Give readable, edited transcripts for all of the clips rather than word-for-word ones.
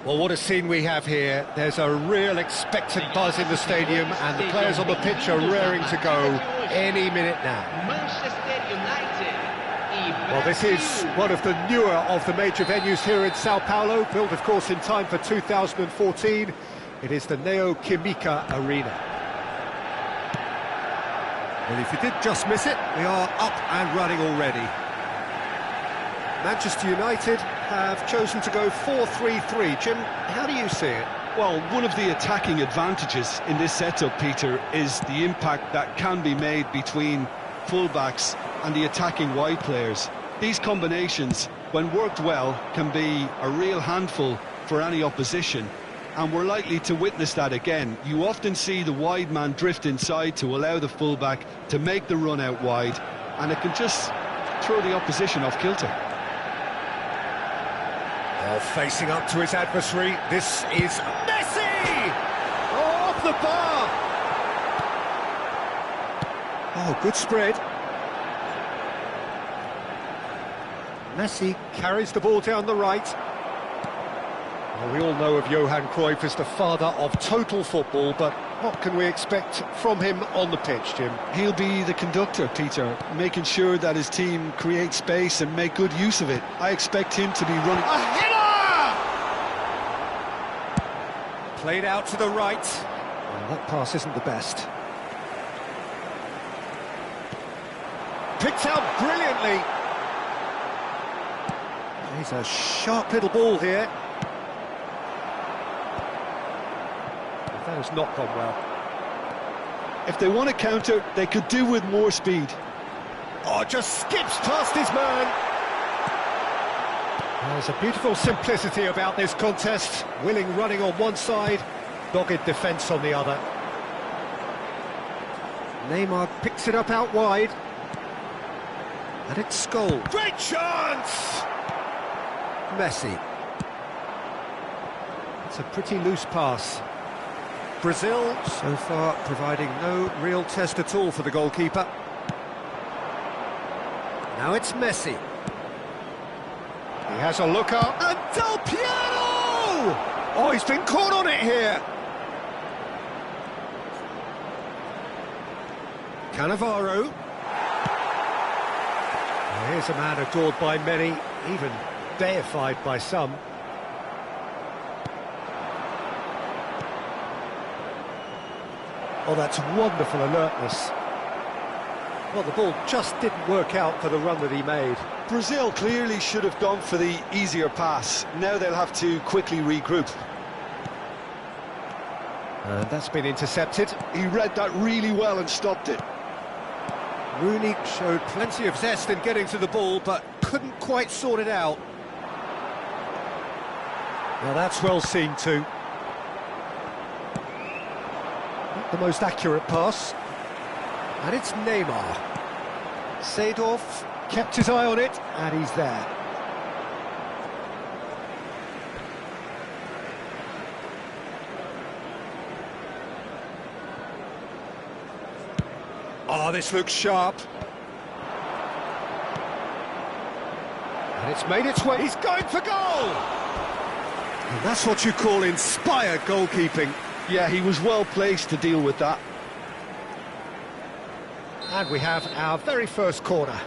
Well, what a scene we have here. There's a real expectant buzz in the stadium, and the players on the pitch are raring to go any minute now. Well, this is one of the newer of the major venues here in Sao Paulo, built, of course, in time for 2014. It is the Neoquímica Arena. Well, if you did just miss it, we are up and running already. Manchester United have chosen to go 4-3-3. Jim, how do you see it? Well, one of the attacking advantages in this setup, Peter, is the impact that can be made between fullbacks and the attacking wide players. These combinations, when worked well, can be a real handful for any opposition, and we're likely to witness that again. You often see the wide man drift inside to allow the fullback to make the run out wide, and it can just throw the opposition off kilter. Oh, facing up to his adversary, this is Messi! Oh, off the bar! Oh, good spread. Messi carries the ball down the right. Well, we all know of Johan Cruyff as the father of total football, but what can we expect from him on the pitch, Jim? He'll be the conductor, Peter, making sure that his team create space and make good use of it. I expect him to be running... A header! Played out to the right. Well, that pass isn't the best. Picked out brilliantly. He's a sharp little ball here. That has not gone well. If they want to counter, they could do with more speed. Oh, just skips past his man. There's a beautiful simplicity about this contest. Willing running on one side, dogged defence on the other. Neymar picks it up out wide. And it's Scholes. Great chance! Messi. It's a pretty loose pass. Brazil, so far, providing no real test at all for the goalkeeper. Now it's Messi. He has a look up, and Del Piero! Oh, he's been caught on it here. Cannavaro. Here's a man adored by many, even deified by some. Oh, that's wonderful alertness. Well, the ball just didn't work out for the run that he made. Brazil clearly should have gone for the easier pass. Now they'll have to quickly regroup. And that's been intercepted. He read that really well and stopped it. Rooney showed plenty of zest in getting to the ball, but couldn't quite sort it out. Now that's well seen too. Not the most accurate pass. And it's Neymar. Seedorf kept his eye on it, and he's there. Oh, this looks sharp. And it's made its way. He's going for goal! And that's what you call inspired goalkeeping. Yeah, he was well placed to deal with that. And we have our very first corner.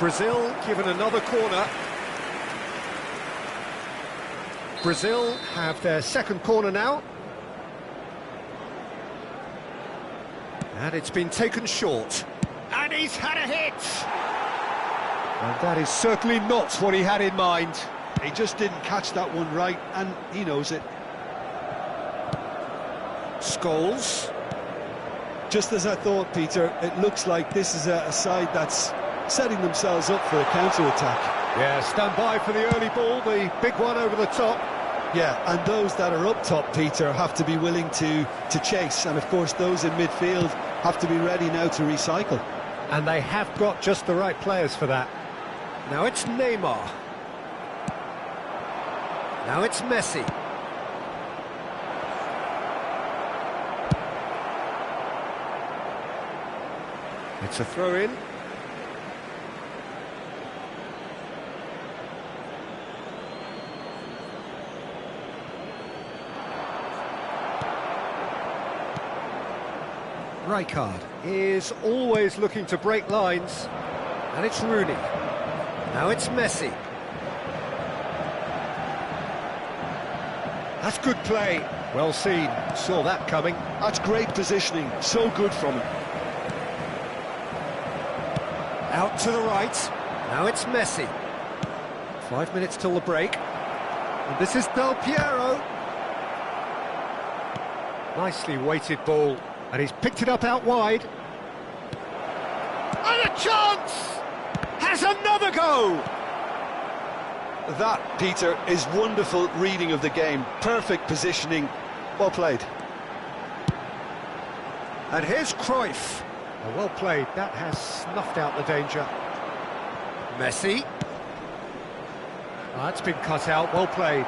Brazil given another corner. Brazil have their second corner now. And it's been taken short. And he's had a hit! And that is certainly not what he had in mind. He just didn't catch that one right, and he knows it. Scholes. Just as I thought, Peter, it looks like this is a side that's setting themselves up for a counter-attack. Yeah, stand by for the early ball, the big one over the top. Yeah, and those that are up top, Peter, have to be willing to chase, and of course those in midfield have to be ready now to recycle. And they have got just the right players for that. Now it's Neymar. Now it's Messi. It's a throw-in. Rijkaard is always looking to break lines, and it's Rooney. Now it's Messi. That's good play. Well seen. Saw that coming. That's great positioning. So good from him. Out to the right. Now it's Messi. 5 minutes till the break. And this is Del Piero. Nicely weighted ball. And he's picked it up out wide. And a chance! Has another go! That, Peter, is wonderful reading of the game. Perfect positioning. Well played. And here's Cruyff. Oh, well played. That has snuffed out the danger. Messi. Oh, that's been cut out. Well played.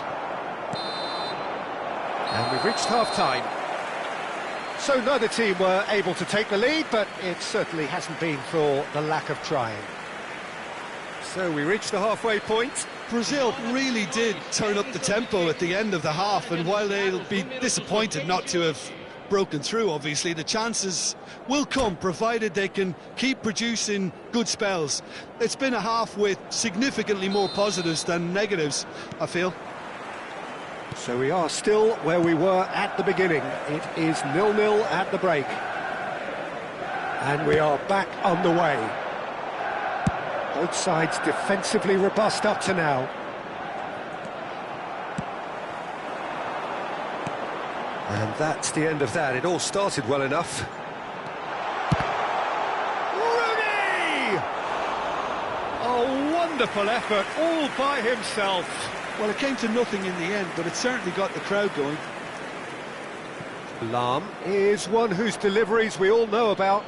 And we've reached half-time. So neither team were able to take the lead, but it certainly hasn't been for the lack of trying. So we reached the halfway point. Brazil really did turn up the tempo at the end of the half, and while they'll be disappointed not to have broken through, obviously, the chances will come, provided they can keep producing good spells. It's been a half with significantly more positives than negatives, I feel. So we are still where we were at the beginning. It is 0-0 at the break. And we are back underway. Both sides defensively robust up to now. And that's the end of that. It all started well enough. Rooney! A wonderful effort all by himself. Well, it came to nothing in the end, but it certainly got the crowd going. Lahm is one whose deliveries we all know about.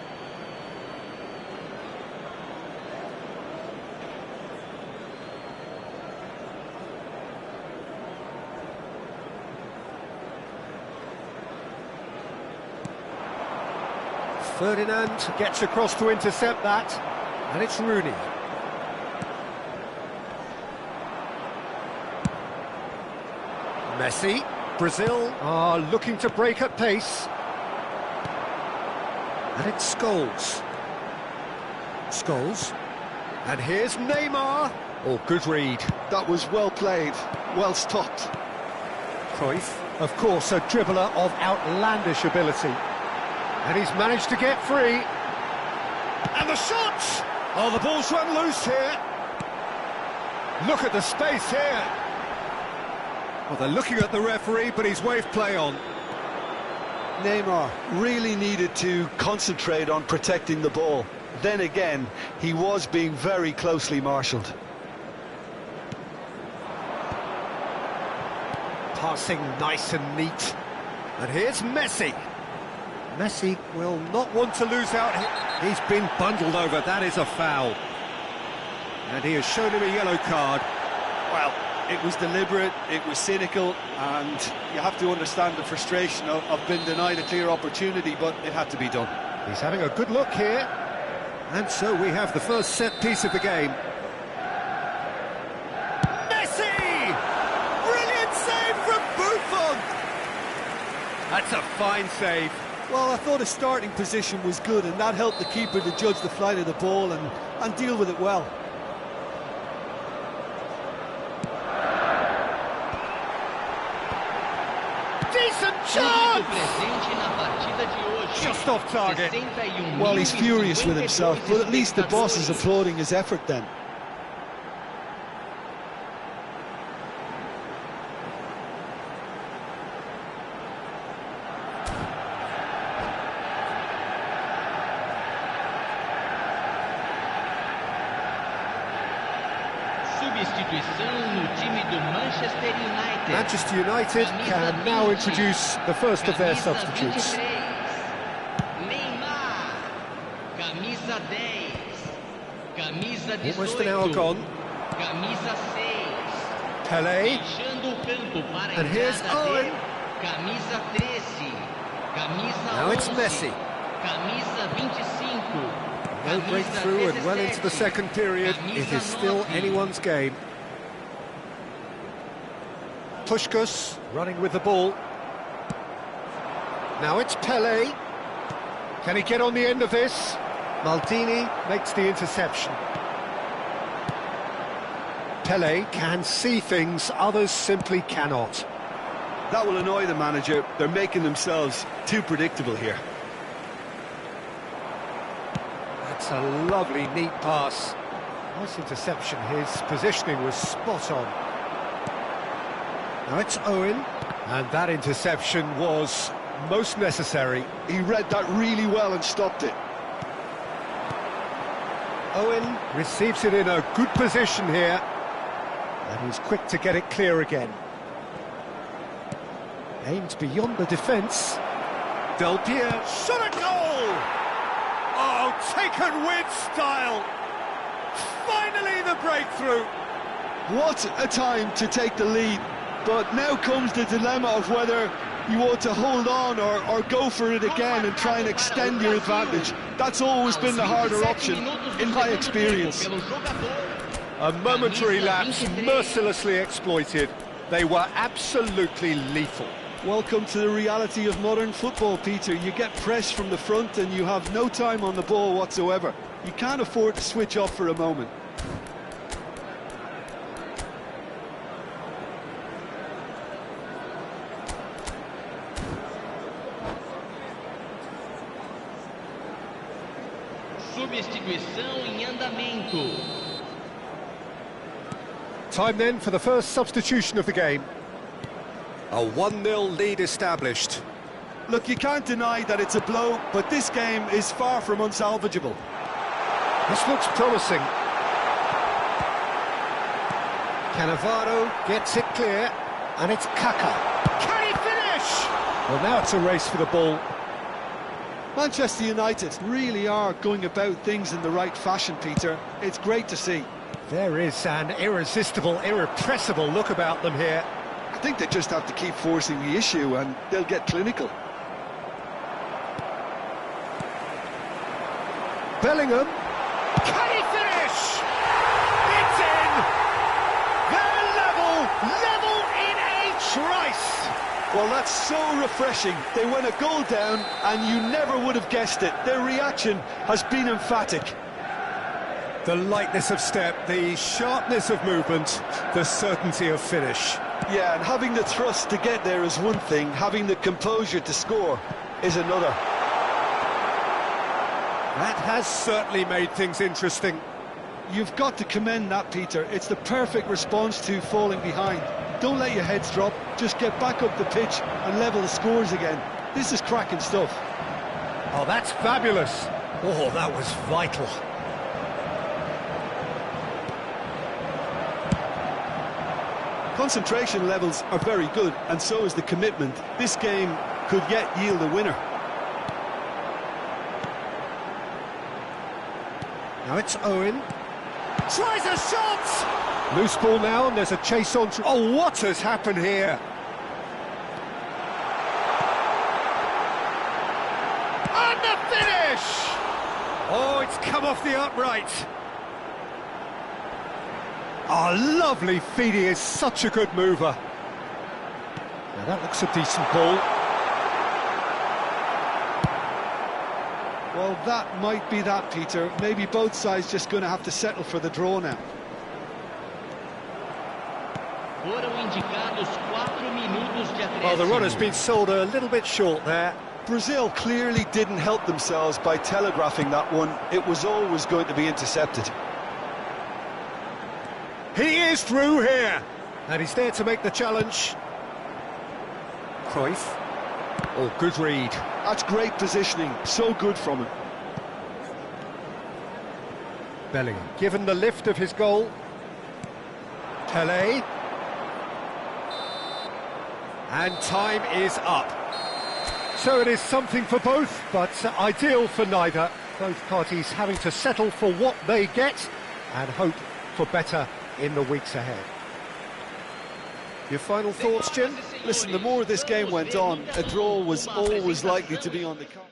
Ferdinand gets across to intercept that, and it's Rooney. Messi. Brazil are looking to break at pace. And it's Scholes. Scholes. And here's Neymar. Oh, good read. That was well played, well stopped. Cruyff, of course, a dribbler of outlandish ability. And he's managed to get free. And the shot! Oh, the ball's run loose here. Look at the space here. Well, they're looking at the referee, but he's waved play on. Neymar really needed to concentrate on protecting the ball. Then again, he was being very closely marshalled. Passing nice and neat. And here's Messi. Messi will not want to lose out. He's been bundled over. That is a foul. And he has shown him a yellow card. Well, it was deliberate, it was cynical, and you have to understand the frustration of being denied a clear opportunity, but it had to be done. He's having a good look here. And so we have the first set piece of the game. Messi! Brilliant save from Buffon! That's a fine save. Well, I thought his starting position was good, and that helped the keeper to judge the flight of the ball and deal with it well. Decent chance! Just off target. Well, he's furious with himself, but at least the boss is applauding his effort then. Manchester United can now introduce the first of their substitutes. Almost an hour gone. Pelé. And here's Owen. Now it's Messi. No breakthrough and well into the second period. It is still anyone's game. Puskás running with the ball. Now it's Pelé. Can he get on the end of this? Maldini makes the interception. Pelé can see things others simply cannot. That will annoy the manager. They're making themselves too predictable here. That's a lovely, neat pass. Nice interception. His positioning was spot on. Now it's Owen, and that interception was most necessary. He read that really well and stopped it. Owen receives it in a good position here, and he's quick to get it clear again. Aimed beyond the defence. Del Piero, shot a goal! Oh, taken with style! Finally the breakthrough! What a time to take the lead. But now comes the dilemma of whether you want to hold on or go for it again and try and extend your advantage. That's always been the harder option, in my experience. A momentary lapse, mercilessly exploited. They were absolutely lethal. Welcome to the reality of modern football, Peter. You get pressed from the front and you have no time on the ball whatsoever. You can't afford to switch off for a moment. Substituição em andamento. Time then for the first substitution of the game. A 1-0 lead established. Look, you can't deny that it's a blow, but this game is far from unsalvageable. This looks promising. Cannavaro gets it clear, and it's Kaka. Can he finish? Well, now it's a race for the ball. Manchester United really are going about things in the right fashion, Peter. It's great to see. There is an irresistible, irrepressible look about them here. I think they just have to keep forcing the issue and they'll get clinical. Bellingham. Can he finish? It's in! They're level in a trice! Well, that's so refreshing. They went a goal down and you never would have guessed it. Their reaction has been emphatic. The lightness of step, the sharpness of movement, the certainty of finish. Yeah, and having the thrust to get there is one thing, having the composure to score is another. That has certainly made things interesting. You've got to commend that, Peter. It's the perfect response to falling behind. Don't let your heads drop, just get back up the pitch and level the scores again. This is cracking stuff. Oh, that's fabulous. Oh, that was vital. Concentration levels are very good, and so is the commitment. This game could yet yield a winner. Now it's Owen. Tries a shot! Loose ball now, and there's a chase on. Oh, what has happened here? And the finish! Oh, it's come off the upright. Oh, lovely feed. He is such a good mover. Now that looks a decent ball. Well, that might be that, Peter. Maybe both sides just going to have to settle for the draw now. Foram indicados 4 minutos de acréscimo. Well, the run has been sold a little bit short there. Brazil clearly didn't help themselves by telegraphing that one. It was always going to be intercepted. He is through here, and he's there to make the challenge. Cruyff. Oh, good read. That's great positioning, so good from him. Bellingham, given the lift of his goal. Pelé. And time is up. So it is something for both, but ideal for neither. Both parties having to settle for what they get and hope for better in the weeks ahead. Your final thoughts, Jim? Listen, the more this game went on, a draw was always likely to be on the card.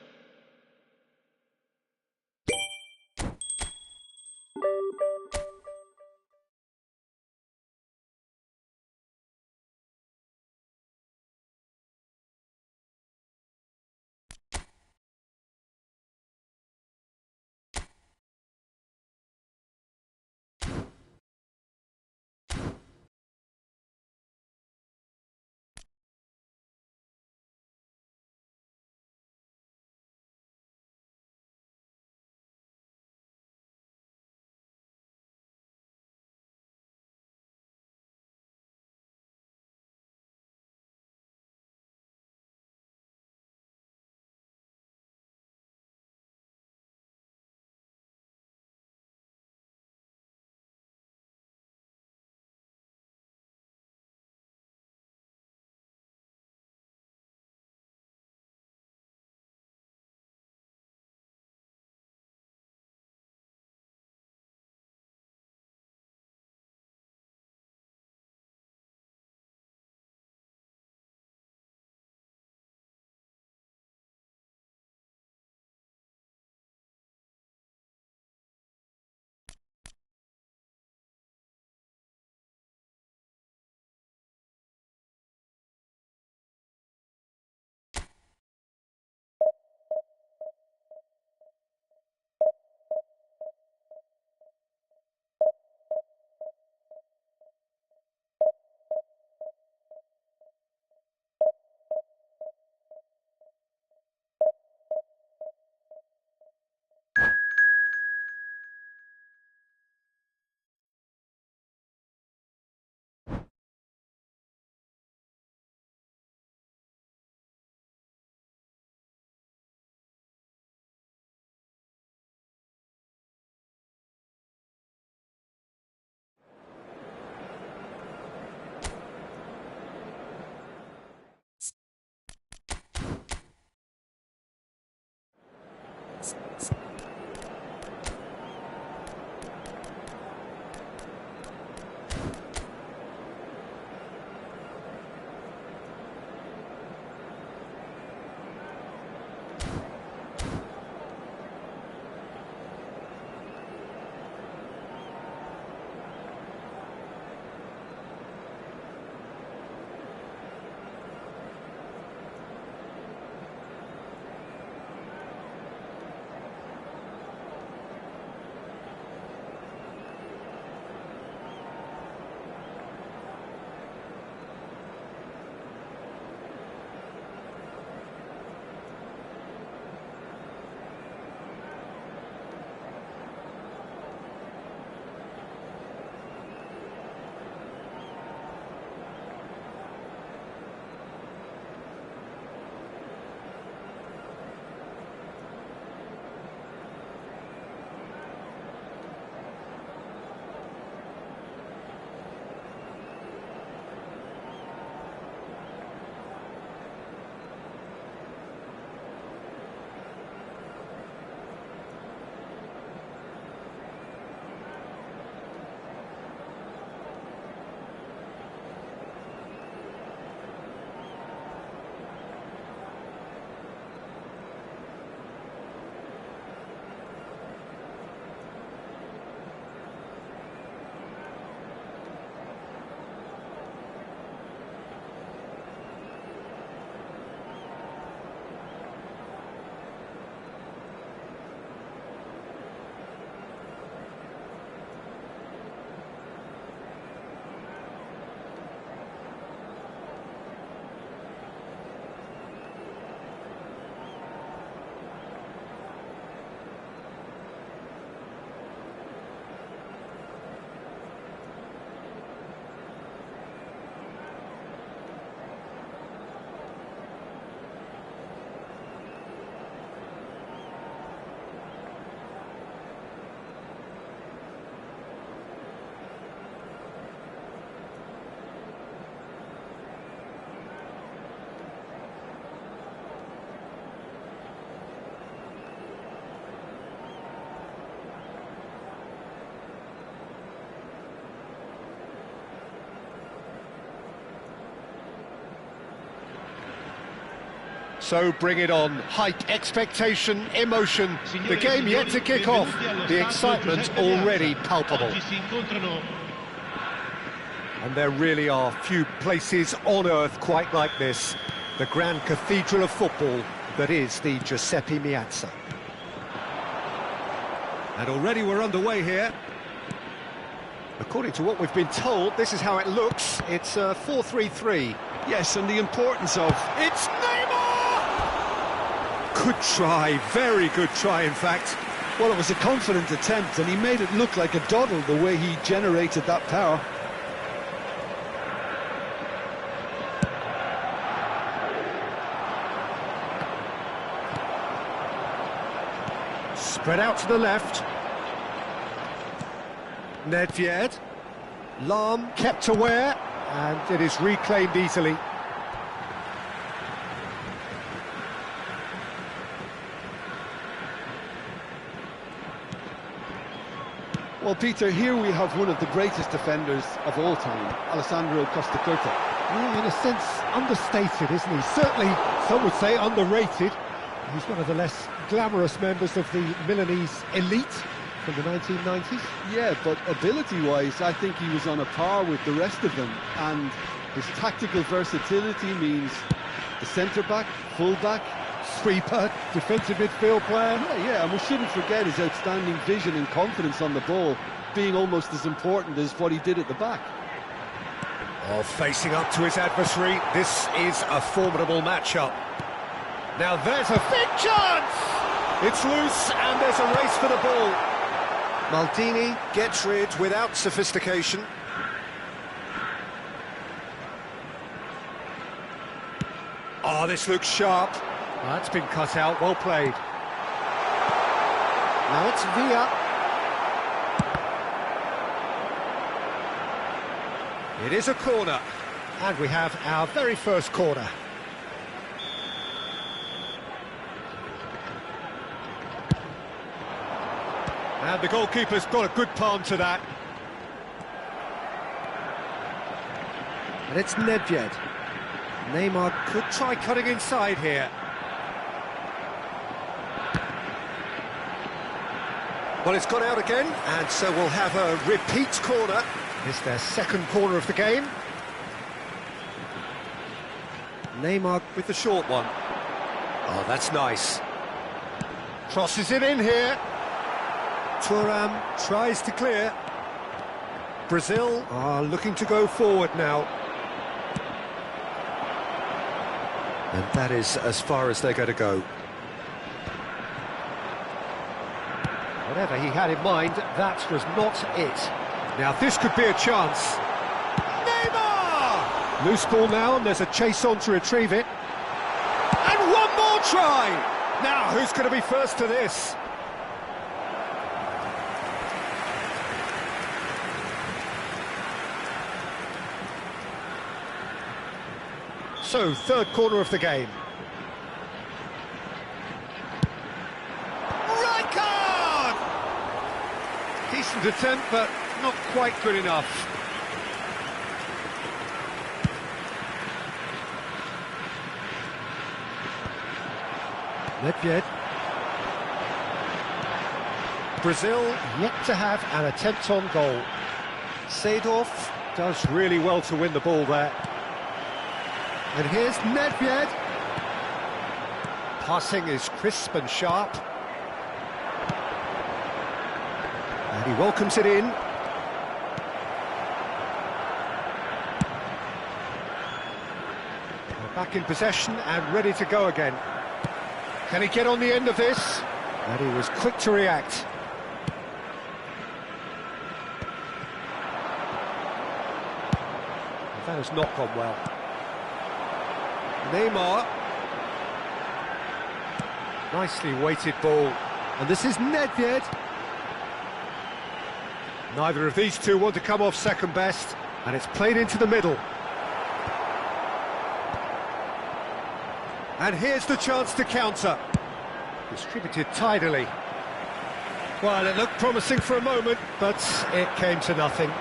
So bring it on. Hype, expectation, emotion. The game yet to kick off. The excitement already palpable. And there really are few places on earth quite like this. The grand cathedral of football that is the Giuseppe Meazza. And already we're underway here. According to what we've been told, this is how it looks. It's 4-3-3. Yes, and the importance of... It's Neymar! Good try, very good try, in fact. Well, it was a confident attempt, and he made it look like a doddle the way he generated that power. Spread out to the left. Nedved. Lahm kept aware, and it is reclaimed easily. Well, Peter, here we have one of the greatest defenders of all time, Alessandro Costa Curta. Well, in a sense, understated, isn't he? Certainly, some would say underrated. He's one of the less glamorous members of the Milanese elite from the 1990s. Yeah, but ability-wise, I think he was on a par with the rest of them, and his tactical versatility means the centre-back, full-back, Sweeper, defensive midfield player. Yeah, and we shouldn't forget his outstanding vision and confidence on the ball being almost as important as what he did at the back. Oh, facing up to his adversary, this is a formidable matchup. Now there's a big chance! It's loose and there's a race for the ball. Maldini gets rid without sophistication. Oh, this looks sharp. Well, that's been cut out, well played. Now it's Villa. It is a corner, and we have our very first corner. And the goalkeeper's got a good palm to that. And it's Nedved. Neymar could try cutting inside here. Well, it's gone out again, and so we'll have a repeat corner. It's their second corner of the game. Neymar with the short one. Oh, that's nice. Crosses it in here. Thuram tries to clear. Brazil are looking to go forward now. And that is as far as they're going to go. Whatever he had in mind, that was not it. Now this could be a chance. Neymar! Loose ball now, and there's a chase on to retrieve it. And one more try! Now, who's going to be first to this? So, third corner of the game. Decent attempt, but not quite good enough. Nedved. Brazil yet to have an attempt on goal. Seedorf does really well to win the ball there. And here's Nedved. Passing is crisp and sharp. And he welcomes it in. They're back in possession and ready to go again. Can he get on the end of this? And he was quick to react. That has not gone well. Neymar. Nicely weighted ball. And this is Nedved. Neither of these two want to come off second best, and it's played into the middle. And here's the chance to counter. Distributed tidily. Well, it looked promising for a moment, but it came to nothing.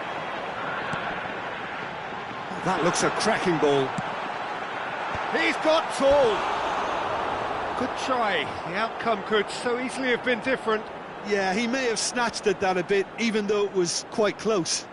That looks a cracking ball. He's got tall. Good try. The outcome could so easily have been different. Yeah, he may have snatched at that a bit, even though it was quite close.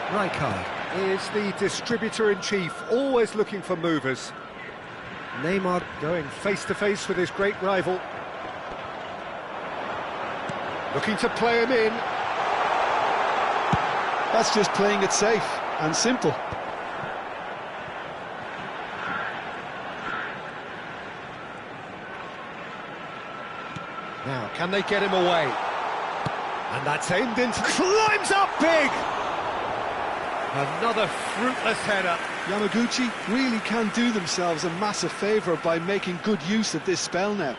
Rijkaard is the distributor-in-chief, always looking for movers. Neymar going face-to-face with his great rival. Looking to play him in. That's just playing it safe and simple. Now, can they get him away? And that's aimed into... Climbs up big! Another fruitless header. Yamaguchi really can do themselves a massive favour by making good use of this spell now.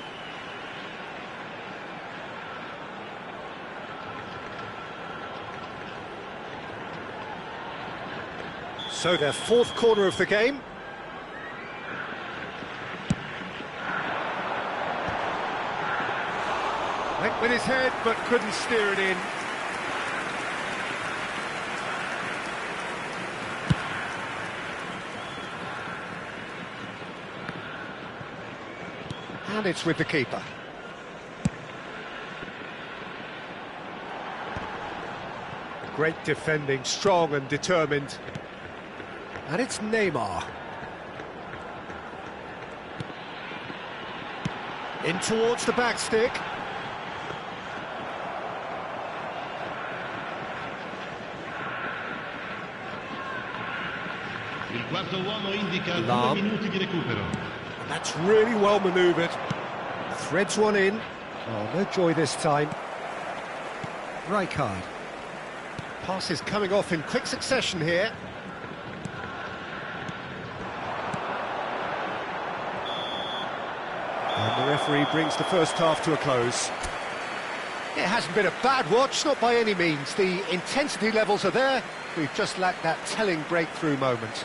So their fourth corner of the game. Went with his head, but couldn't steer it in. And it's with the keeper. Great defending, strong and determined. And it's Neymar. In towards the back stick. Il quarto uomo indica 2 Lam. minuti di recupero. And that's really well manoeuvred. Threads one in. Oh, no joy this time. Rijkaard. Passes coming off in quick succession here. And the referee brings the first half to a close. It hasn't been a bad watch, not by any means. The intensity levels are there. We've just lacked that telling breakthrough moment.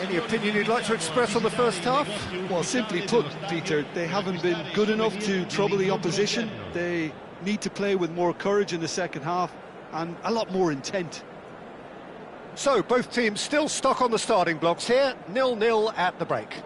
Any opinion you'd like to express on the first half? Well, simply put, Peter, they haven't been good enough to trouble the opposition. They need to play with more courage in the second half and a lot more intent. So, both teams still stuck on the starting blocks here, 0-0 at the break.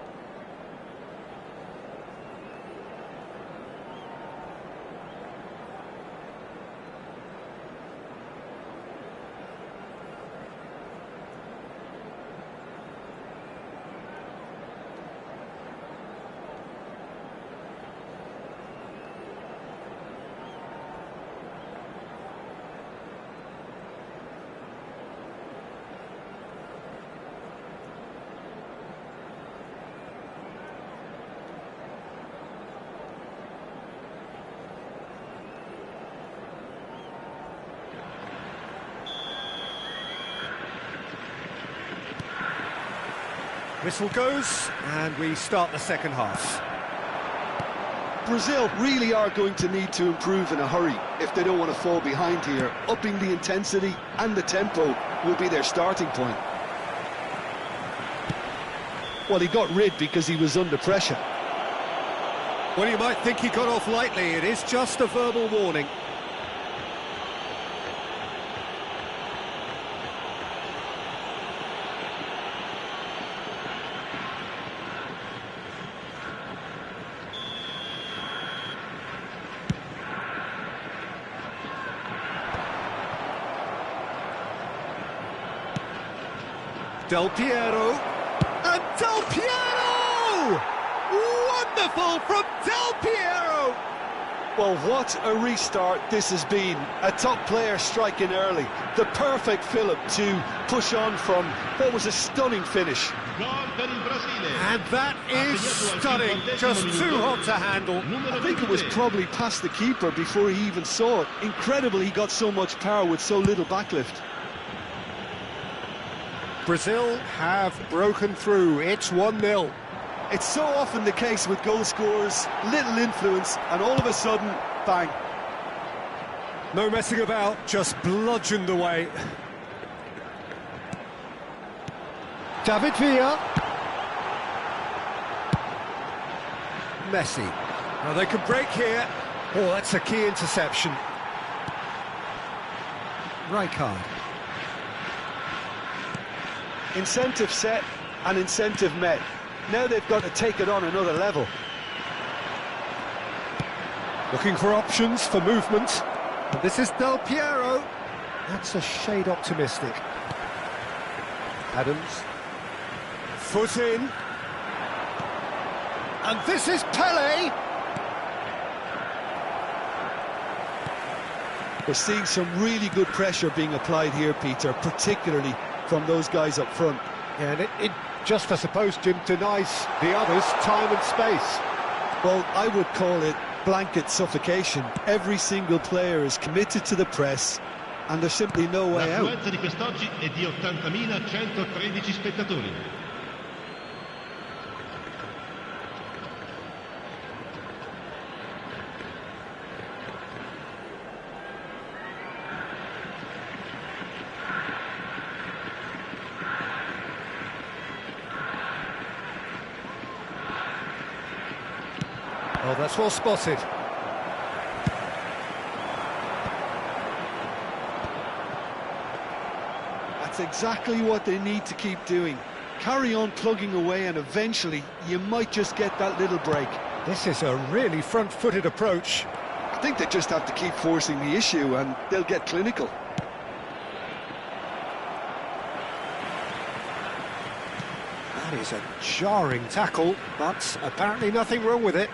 Whistle goes, and we start the second half. Brazil really are going to need to improve in a hurry if they don't want to fall behind here. Upping the intensity and the tempo will be their starting point. Well, he got rid because he was under pressure. Well, you might think he got off lightly. It is just a verbal warning. Del Piero, and Del Piero! Wonderful from Del Piero! Well, what a restart this has been. A top player striking early. The perfect fillip to push on from what was a stunning finish. And that is stunning, just too hot to handle. I think it was probably past the keeper before he even saw it. Incredible he got so much power with so little backlift. Brazil have broken through. It's 1-0. It's so often the case with goal scorers, little influence, and all of a sudden, bang. No messing about, just bludgeoned away. David Villa. Messi. Now they can break here. Oh, that's a key interception. Rijkaard. Incentive set and incentive met. Now they've got to take it on another level. Looking for options for movement. And this is Del Piero. That's a shade optimistic. Adams. Foot in. And this is Pele. We're seeing some really good pressure being applied here, Peter, particularly from those guys up front. Yeah, and it just, I suppose, Jim, denies the others time and space. Well, I would call it blanket suffocation. Every single player is committed to the press, and there's simply no way out. L'affluenza di quest'oggi è di 80.113 spettatori. Oh, that's well spotted. That's exactly what they need to keep doing. Carry on plugging away, and eventually you might just get that little break. This is a really front-footed approach. I think they just have to keep forcing the issue and they'll get clinical. That is a jarring tackle, but apparently nothing wrong with it.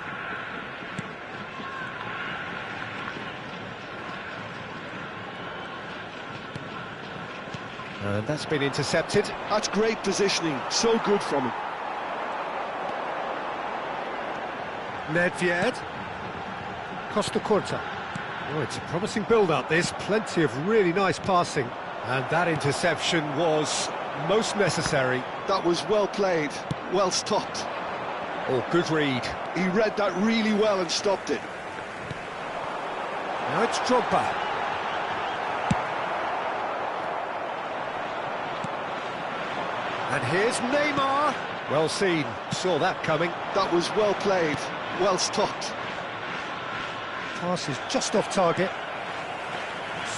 And that's been intercepted. That's great positioning, so good from him. Nedved. Costa Curta. Oh, it's a promising build-up, this. Plenty of really nice passing. And that interception was most necessary. That was well played, well stopped. Oh, good read. He read that really well and stopped it. Now it's Drogba. And here's Neymar. Well seen, saw that coming. That was well played, well stopped. Pass is just off target.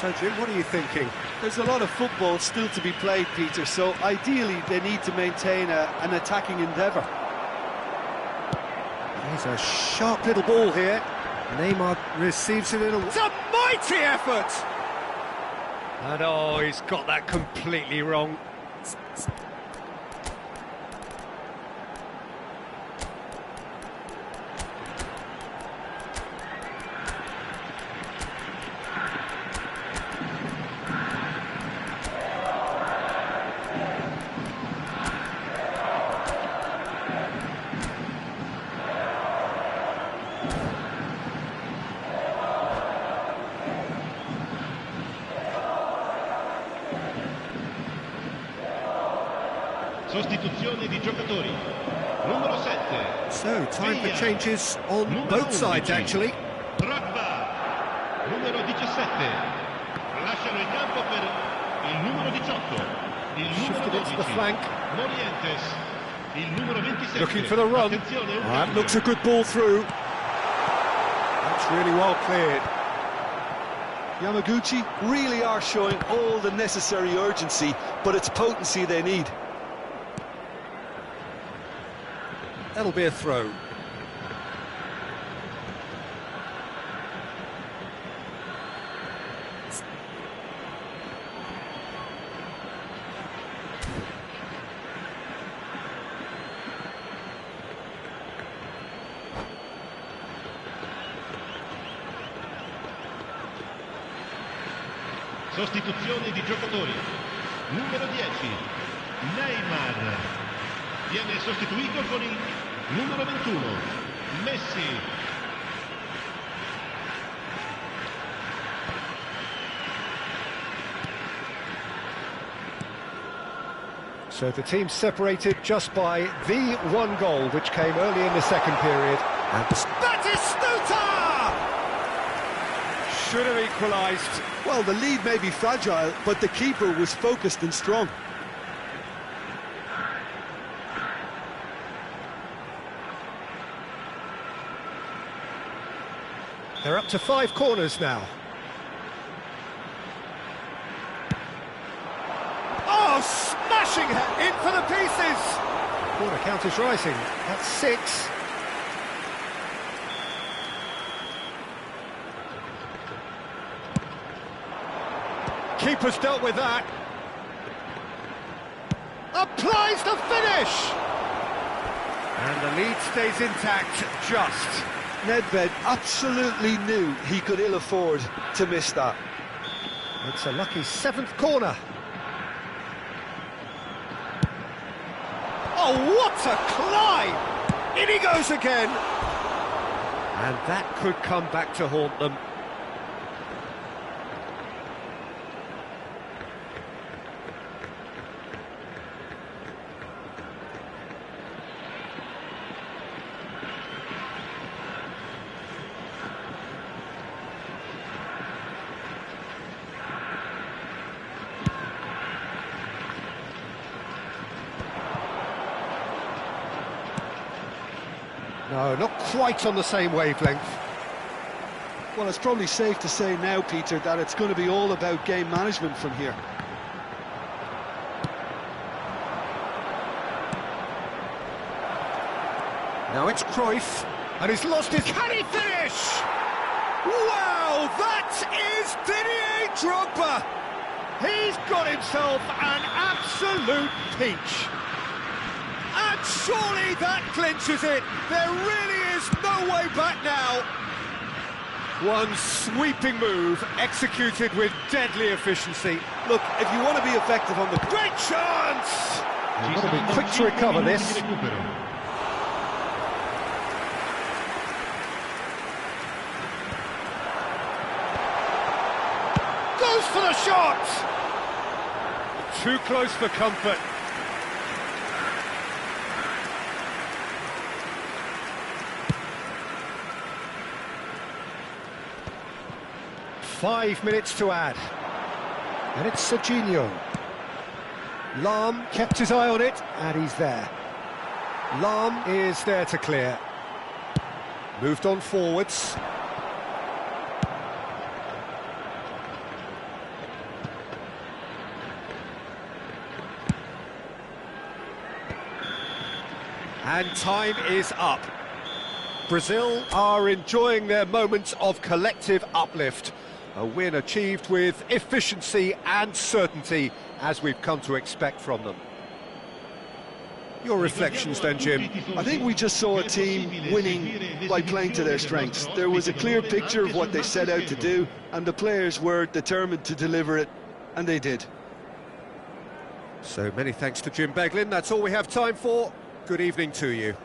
So, Jim, what are you thinking? There's a lot of football still to be played, Peter, so ideally they need to maintain an attacking endeavour. There's a sharp little ball here. Neymar receives it in a... It's a mighty effort! And oh, he's got that completely wrong. Sostituzione di giocatori. Numero 7. So, time for changes on both sides, actually. Drogba. Numero 17. Lasciano il campo per il numero 18. Il numero Shifted into the 12. flank. Morientes. Il numero 27. Looking for the run. Attenzione, un That cambio. looks a good ball through. That's really well cleared. Yamaguchi really are showing all the necessary urgency, but it's potency they need. That'll be a throw. Sostituzione di giocatori. Numero 10. Neymar. Viene sostituito con il numero 21. Messi. So the team separated just by the one goal, which came early in the second period. And Batistuta! Should have equalised. Well, the lead may be fragile, but the keeper was focused and strong. They're up to 5 corners now. Oh, smashing it in for the pieces! Corner count is rising. That's 6. Keeper's dealt with that. Applies the finish! And the lead stays intact, just. Nedved absolutely knew he could ill afford to miss that. It's a lucky 7th corner. Oh, what a climb! In he goes again! And that could come back to haunt them. No, not quite on the same wavelength. Well, it's probably safe to say now, Peter, that it's going to be all about game management from here. Now it's Cruyff, and he's lost his... Can he finish? Wow, that is Didier Drogba! He's got himself an absolute peach. And surely that clinches it. There really is no way back now. One sweeping move, executed with deadly efficiency. Look, if you want to be effective on the... Great chance! You've got to be quick to recover this. Goes for the shot! Too close for comfort. Five minutes to add. And it's Serginho. Lahm kept his eye on it, and he's there. Lahm is there to clear. Moved on forwards. And time is up. Brazil are enjoying their moments of collective uplift. A win achieved with efficiency and certainty, as we've come to expect from them. Your reflections then, Jim? I think we just saw a team winning by playing to their strengths. There was a clear picture of what they set out to do, and the players were determined to deliver it, and they did. So many thanks to Jim Beglin. That's all we have time for. Good evening to you.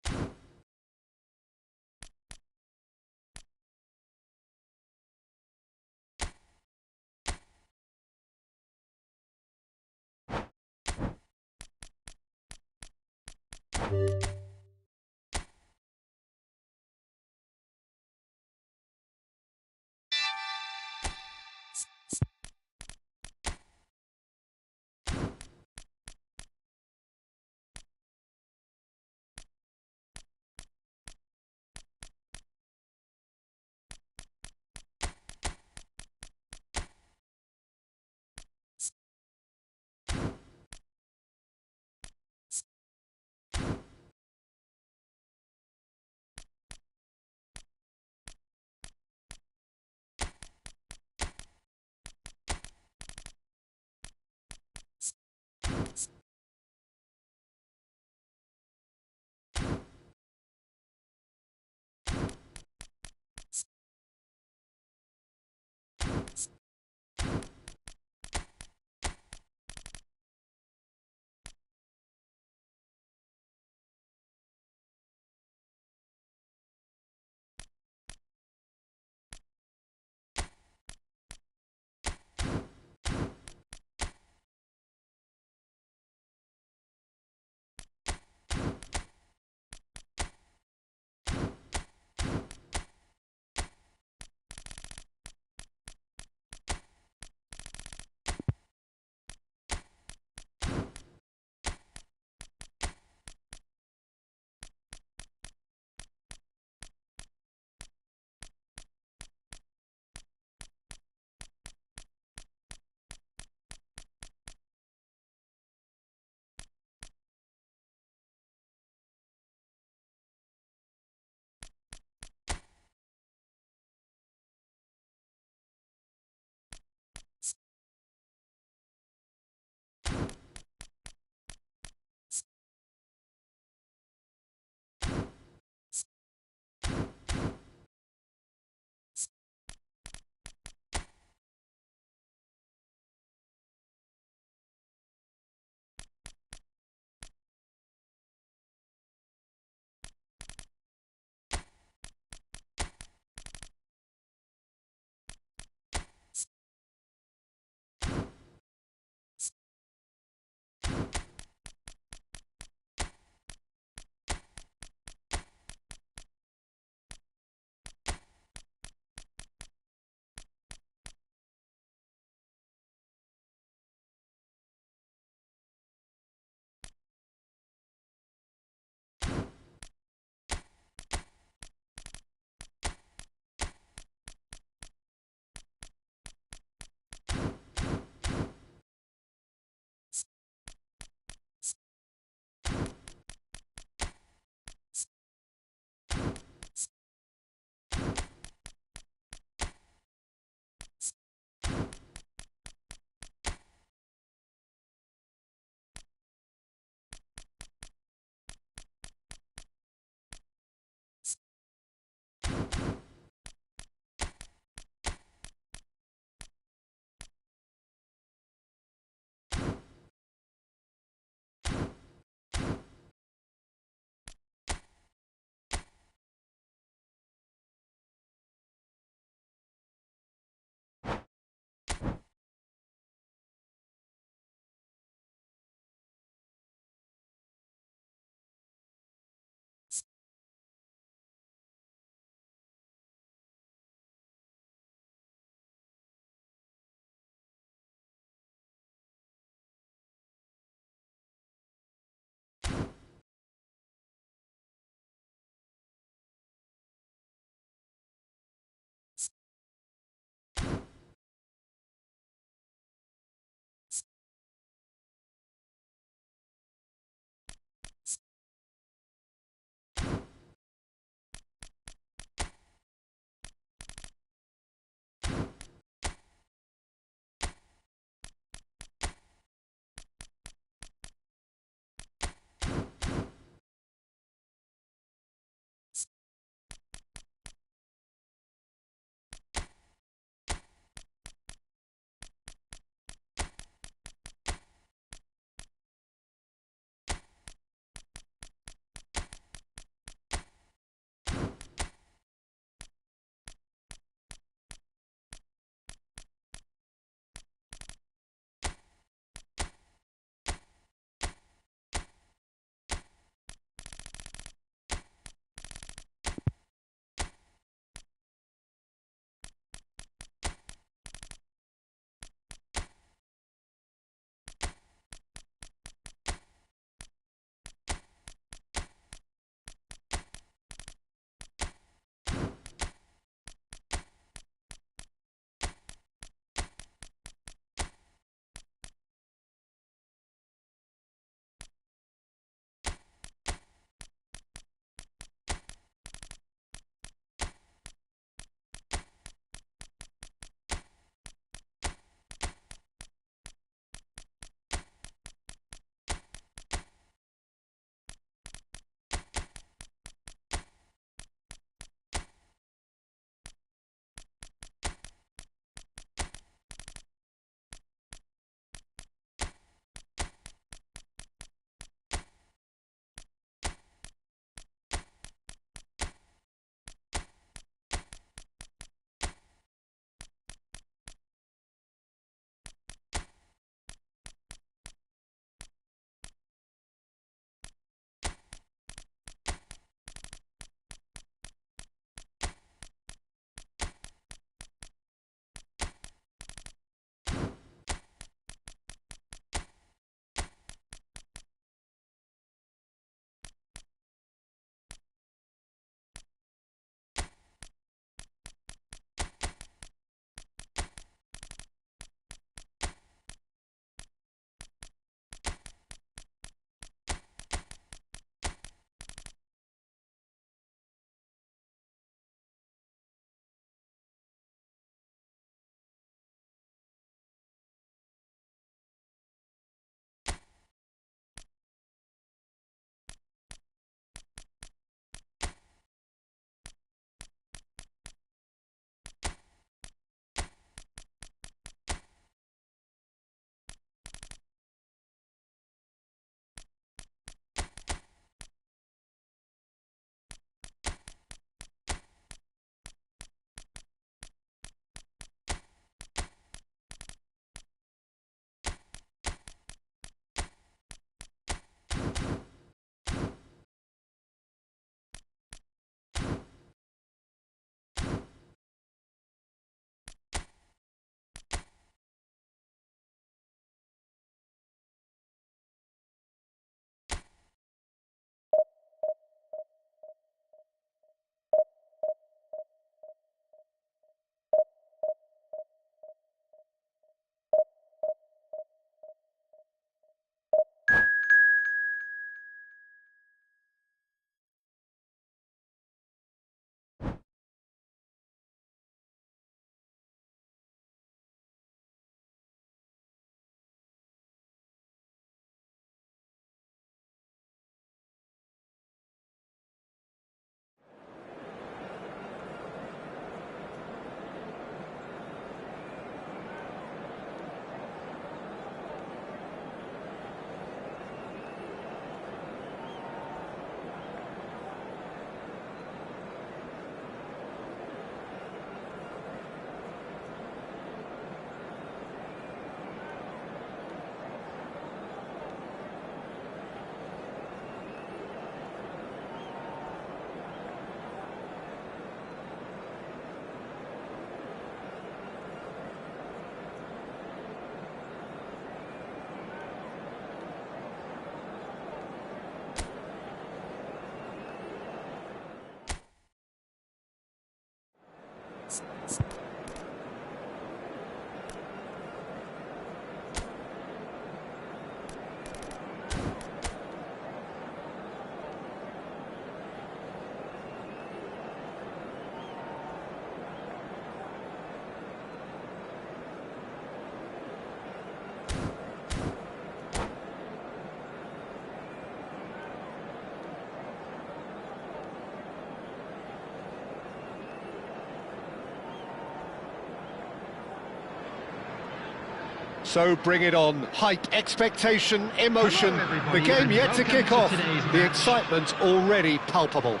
So bring it on. Hype, expectation, emotion. The game yet to kick off. The excitement already palpable.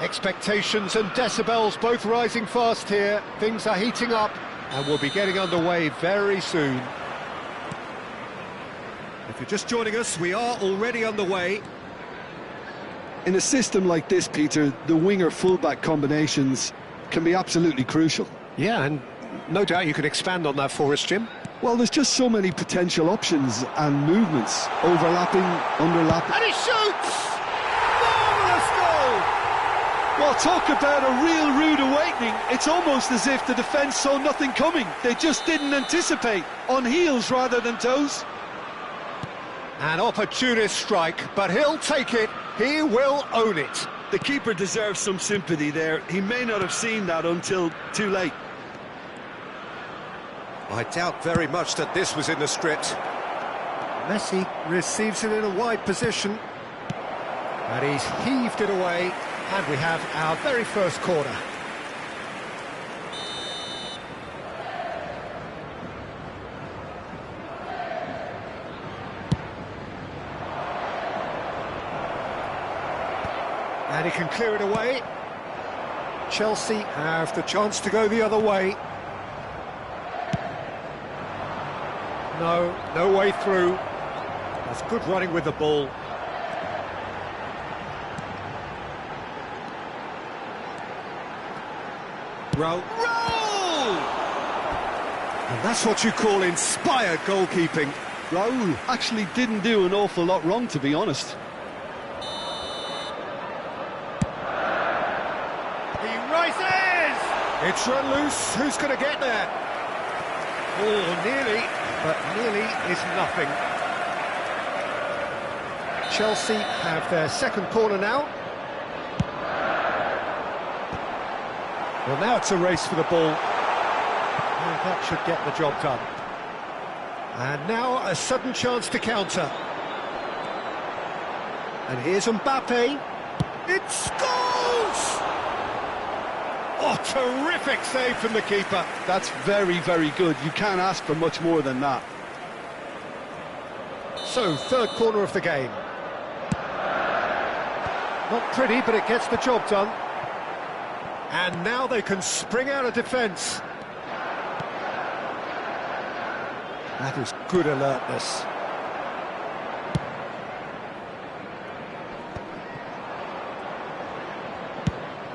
Expectations and decibels both rising fast here. Things are heating up and we'll be getting underway very soon. If you're just joining us, we are already underway. In a system like this, Peter, the winger-fullback combinations can be absolutely crucial. Yeah, and no doubt you can expand on that for us, Jim. Well, there's just so many potential options and movements, overlapping, underlapping. And he shoots! Marvellous goal! Well, talk about a real rude awakening. It's almost as if the defence saw nothing coming. They just didn't anticipate, on heels rather than toes. An opportunist strike, but he'll take it. He will own it. The keeper deserves some sympathy there. He may not have seen that until too late. I doubt very much that this was in the script. Messi receives it in a wide position. And he's heaved it away. And we have our very first corner. And he can clear it away. Chelsea have the chance to go the other way. No way through. That's good running with the ball. Roll! And that's what you call inspired goalkeeping. Raul actually didn't do an awful lot wrong, to be honest. He rises! It's run loose. Who's going to get there? Oh, nearly. But nearly is nothing. Chelsea have their second corner now. Well, now it's a race for the ball. And that should get the job done. And now a sudden chance to counter. And here's Mbappe. It scores! Oh, terrific save from the keeper. That's very, very good. You can't ask for much more than that. So, third corner of the game. Not pretty, but it gets the job done. And now they can spring out of defence. That is good alertness.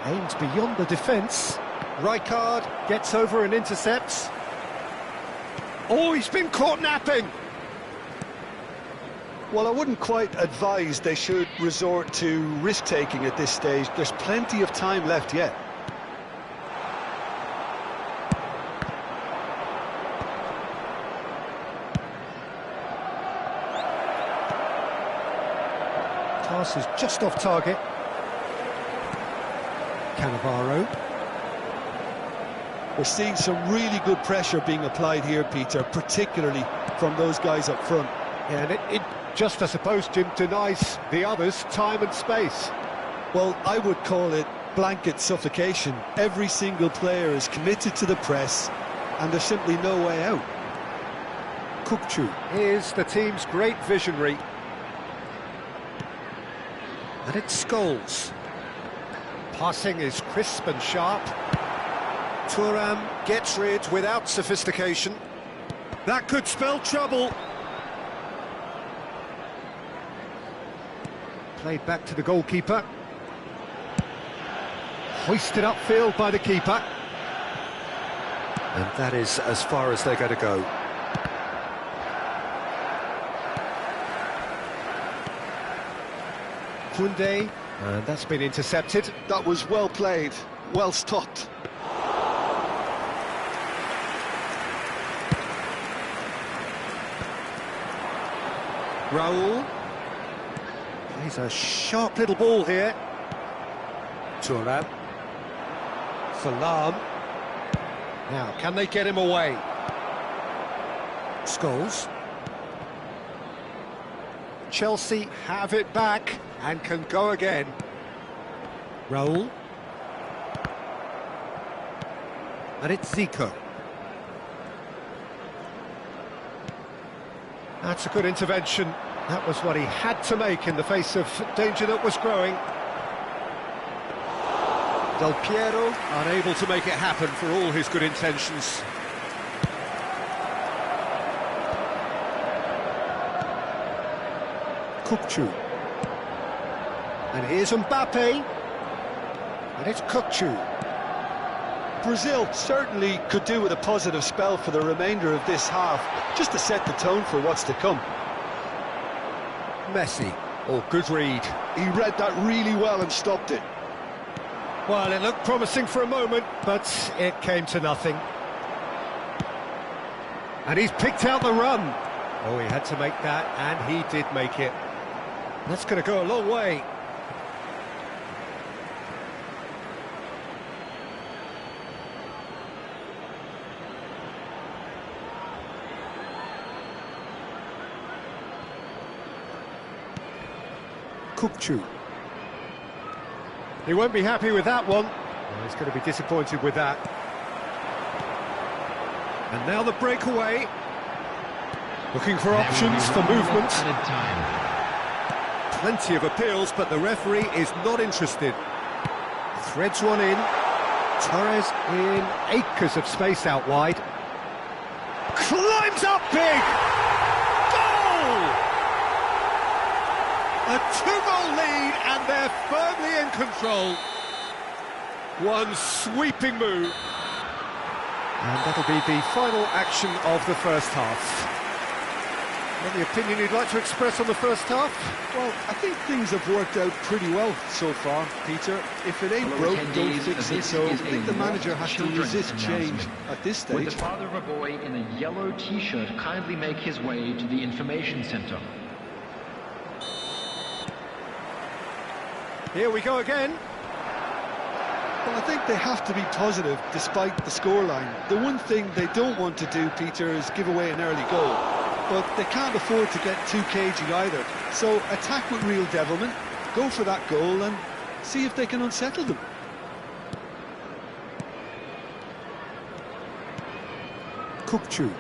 Aims beyond the defence. Rijkaard gets over and intercepts. Oh, he's been caught napping. Well, I wouldn't quite advise they should resort to risk-taking at this stage. There's plenty of time left yet. Pass is just off target. Cannavaro. We're seeing some really good pressure being applied here, Peter, particularly from those guys up front. Yeah, and it just, I suppose, Jim, denies the others time and space. Well, I would call it blanket suffocation. Every single player is committed to the press, and there's simply no way out. Kukçu is the team's great visionary. And it's Scholes. Passing is crisp and sharp. Thuram gets rid without sophistication. That could spell trouble. Played back to the goalkeeper. Hoisted upfield by the keeper. And that is as far as they're going to go. Koundé, and that's been intercepted. That was well played. well stopped. Raul. He's a sharp little ball here. Thuram. Salam. Now, can they get him away? Scholes. Chelsea have it back and can go again. Raul. And it's Zico. That's a good intervention. That was what he had to make in the face of danger that was growing. Del Piero unable to make it happen for all his good intentions. Kukçu. And here's Mbappe. And it's Kukçu. Brazil certainly could do with a positive spell for the remainder of this half, just to set the tone for what's to come. Messi. Oh, good read. He read that really well and stopped it. Well, it looked promising for a moment, but it came to nothing. And he's picked out the run. Oh, he had to make that, and he did make it. That's going to go a long way. Kukçu. He won't be happy with that one. Well, he's going to be disappointed with that. And now the breakaway. Looking for options for movement. Plenty of appeals, but the referee is not interested. Threads one in. Torres in acres of space out wide. Climbs up big! Goal! A two-goal lead, and they're firmly in control. One sweeping move. And that'll be the final action of the first half. Any opinion you'd like to express on the first half? Well, I think things have worked out pretty well so far, Peter. If it ain't broke, don't fix it. So I think the manager has to resist change at this stage. Would the father of a boy in a yellow t-shirt kindly make his way to the information centre? Here we go again. Well, I think they have to be positive despite the scoreline. The one thing they don't want to do, Peter, is give away an early goal. But they can't afford to get too cagey either. So attack with real devilment, go for that goal and see if they can unsettle them. Kukçu.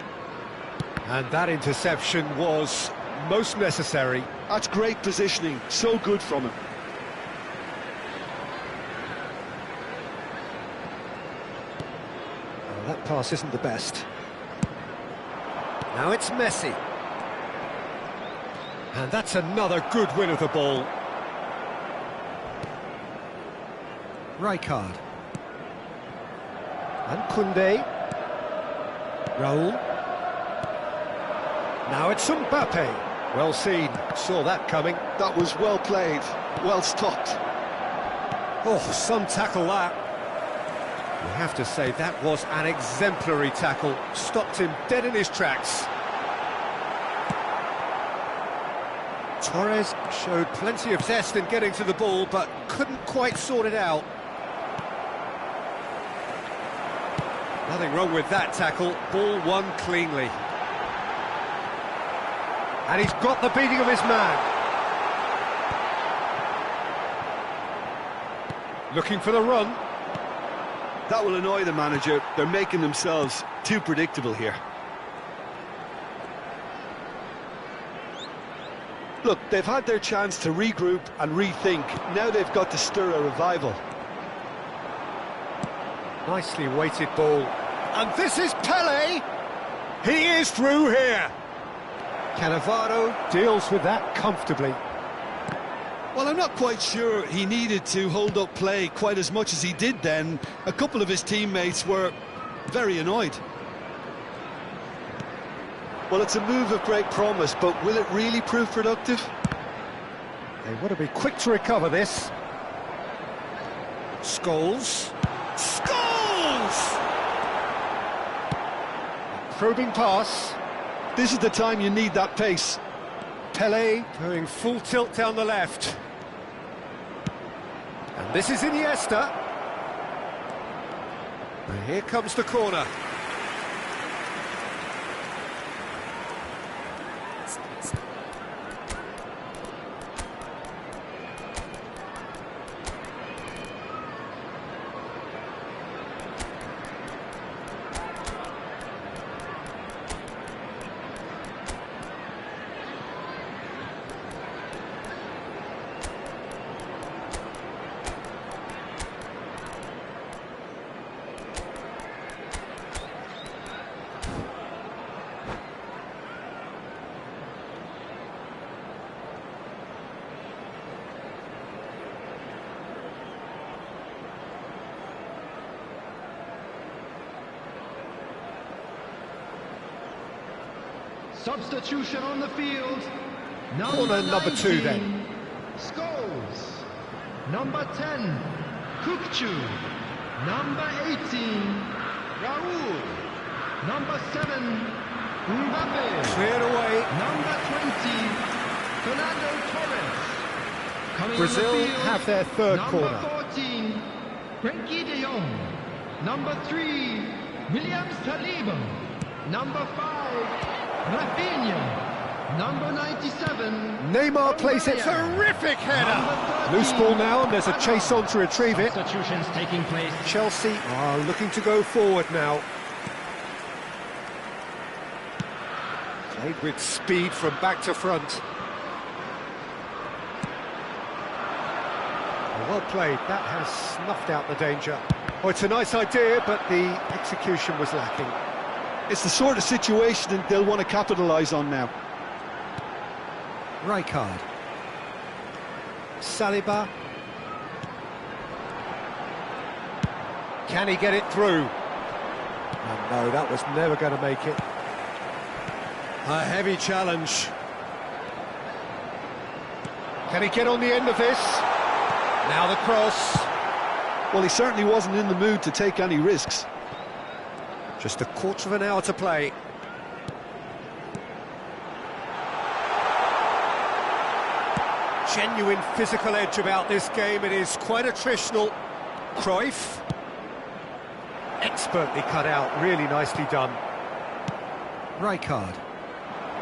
And that interception was most necessary. That's great positioning, so good from him. Well, that pass isn't the best. Now it's Messi. And that's another good win of the ball. Rijkaard. And Koundé. Raul. Now it's Mbappe. Well seen, saw that coming. That was well played, well stopped. Oh, some tackle that. You have to say that was an exemplary tackle. Stopped him dead in his tracks. Torres showed plenty of zest in getting to the ball, but couldn't quite sort it out. Nothing wrong with that tackle. Ball won cleanly. And he's got the beating of his man. Looking for the run. That will annoy the manager. They're making themselves too predictable here. Look, they've had their chance to regroup and rethink. Now they've got to stir a revival. Nicely weighted ball. And this is Pele. He is through here. Cannavaro deals with that comfortably. Well, I'm not quite sure he needed to hold up play quite as much as he did then. A couple of his teammates were very annoyed. Well, it's a move of great promise, but will it really prove productive? They want to be quick to recover this. Scholes. Scores! Probing pass. This is the time you need that pace. Pele going full tilt down the left. And this is Iniesta. And here comes the corner. Substitution on the field. Corner number 2 then. Scores. Number 10, Kukchu. Number 18, Raul. Number 7, Mbappe. Cleared away. Number 20, Fernando Torres. Coming Brazil on the field, have their third corner. Number 14, Frenkie de Jong. Number 3, William Saliba. Number 5, Rafinha. Number 97. Neymar plays it. Terrific header. Loose ball now, and there's a chase on to retrieve it. Substitutions taking place. Chelsea are looking to go forward now. Played with speed from back to front. Well played. That has snuffed out the danger. Oh, it's a nice idea, but the execution was lacking. It's the sort of situation that they'll want to capitalise on now. Rijkaard. Saliba. Can he get it through? Oh, no, that was never going to make it. A heavy challenge. Can he get on the end of this? Now the cross. Well, he certainly wasn't in the mood to take any risks. Just a quarter of an hour to play. Genuine physical edge about this game. It is quite attritional. Cruyff. Expertly cut out. Really nicely done. Rijkaard.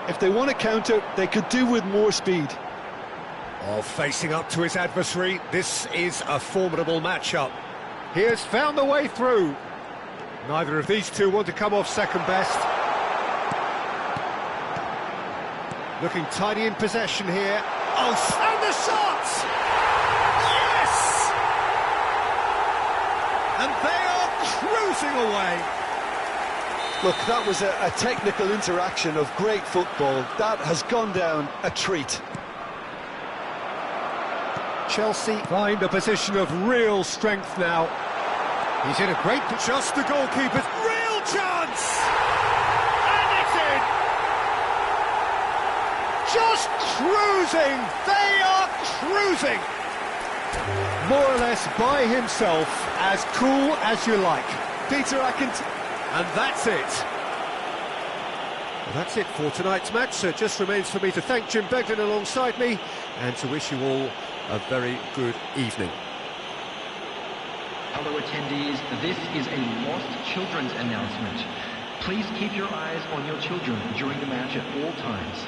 If they want to counter, they could do with more speed. Oh, facing up to his adversary. This is a formidable matchup. He has found the way through. Neither of these two want to come off second best. Looking tidy in possession here. Oh, and the shot! Yes! And they are cruising away. Look, that was a technical interaction of great football. That has gone down a treat. Chelsea find a position of real strength now. He's in a great... Just the goalkeeper's real chance! And it's in! Just cruising! They are cruising! More or less by himself, as cool as you like. Peter, And that's it. Well, that's it for tonight's match, so it just remains for me to thank Jim Begden alongside me and to wish you all a very good evening. Hello attendees, this is a lost children's announcement. Please keep your eyes on your children during the match at all times.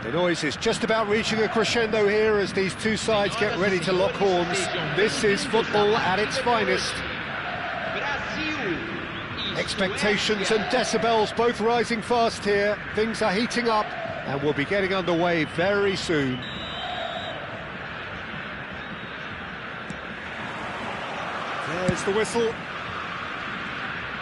The noise is just about reaching a crescendo here as these two sides get ready to lock horns. This is football at its finest. Expectations and decibels both rising fast here. Things are heating up and we'll be getting underway very soon. There's the whistle.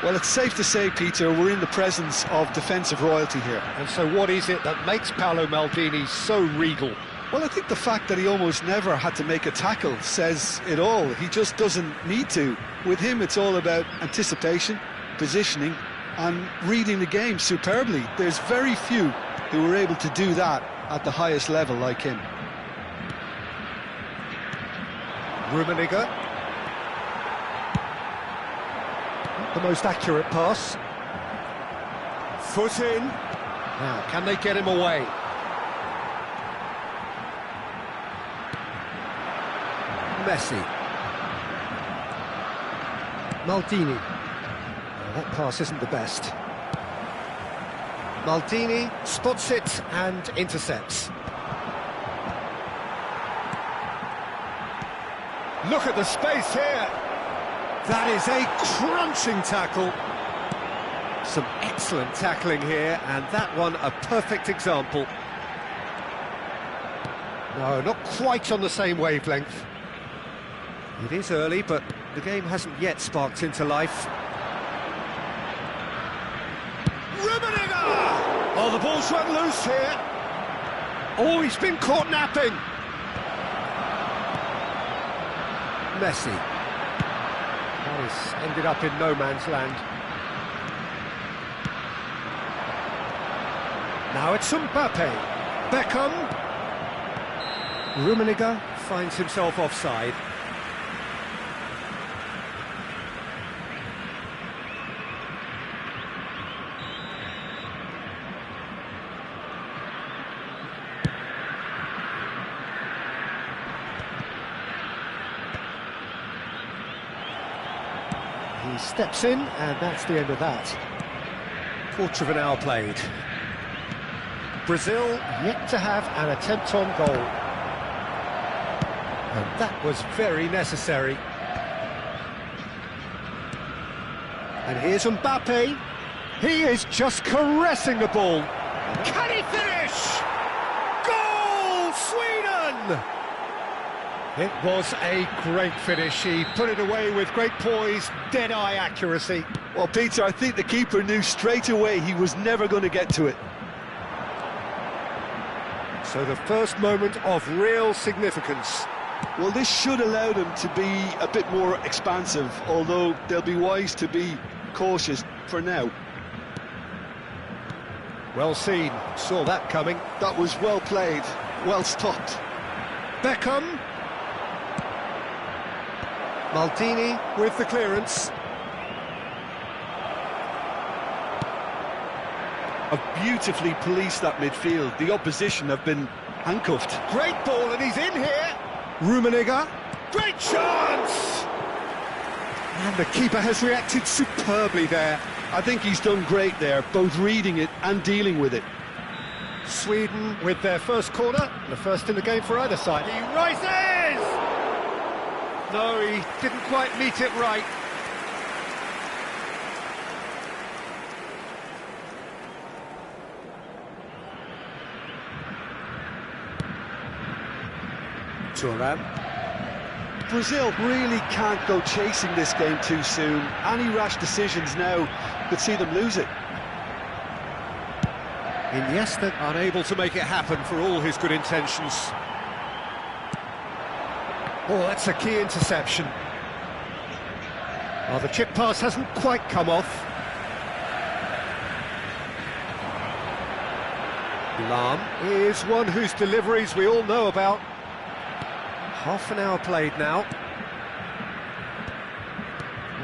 Well, it's safe to say, Peter, we're in the presence of defensive royalty here. And so what is it that makes Paolo Maldini so regal? Well, I think the fact that he almost never had to make a tackle says it all. He just doesn't need to. With him, it's all about anticipation, positioning, and reading the game superbly. There's very few who were able to do that at the highest level like him. Rummenigge. The most accurate pass. Foot in. Now, can they get him away? Messi. Maldini. Well, that pass isn't the best. Maldini spots it and intercepts. Look at the space here. That is a crunching tackle. Some excellent tackling here, and that one a perfect example. No, not quite on the same wavelength. It is early, but the game hasn't yet sparked into life. Rummenigge! Oh, the ball's run loose here. Oh, he's been caught napping. Messi. Paris ended up in no man's land. Now it's Mbappe. Beckham. Rummenigge finds himself offside. He steps in, and that's the end of that. Quarter of an hour played. Brazil yet to have an attempt on goal. And that was very necessary. And here's Mbappe. He is just caressing the ball. Can he finish? Goal, Sweden! It was a great finish. He put it away with great poise, dead-eye accuracy. Well, Peter, I think the keeper knew straight away he was never going to get to it. So the first moment of real significance. Well, this should allow them to be a bit more expansive, although they'll be wise to be cautious for now. Well seen, saw that coming. That was well played, well stopped. Beckham. Maldini with the clearance. Have beautifully policed that midfield. The opposition have been handcuffed. Great ball, and he's in here. Rummenigge. Great chance! And the keeper has reacted superbly there. I think he's done great there, both reading it and dealing with it. Sweden with their first corner, the first in the game for either side. He rises! No, he didn't quite meet it right. Thuram. Brazil really can't go chasing this game too soon. Any rash decisions now could see them lose it. Iniesta unable to make it happen for all his good intentions. Oh, that's a key interception. Well, the chip pass hasn't quite come off. Lahm is one whose deliveries we all know about. Half an hour played now.